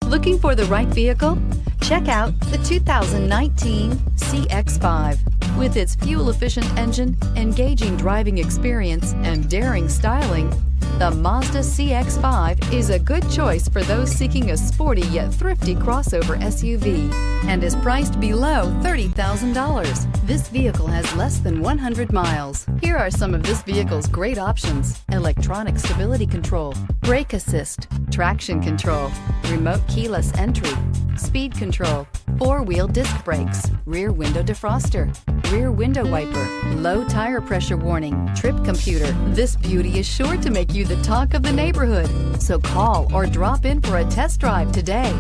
Looking for the right vehicle? Check out the 2019 CX-5. With its fuel-efficient engine, engaging driving experience, and daring styling, the Mazda CX-5 is a good choice for those seeking a sporty yet thrifty crossover SUV and is priced below $30,000. This vehicle has less than 100 miles. Here are some of this vehicle's great options: electronic stability control, brake assist, traction control, remote keyless entry, speed control, four-wheel disc brakes, rear window defroster, rear window wiper, low tire pressure warning, trip computer. This beauty is sure to make you the talk of the neighborhood. So call or drop in for a test drive today.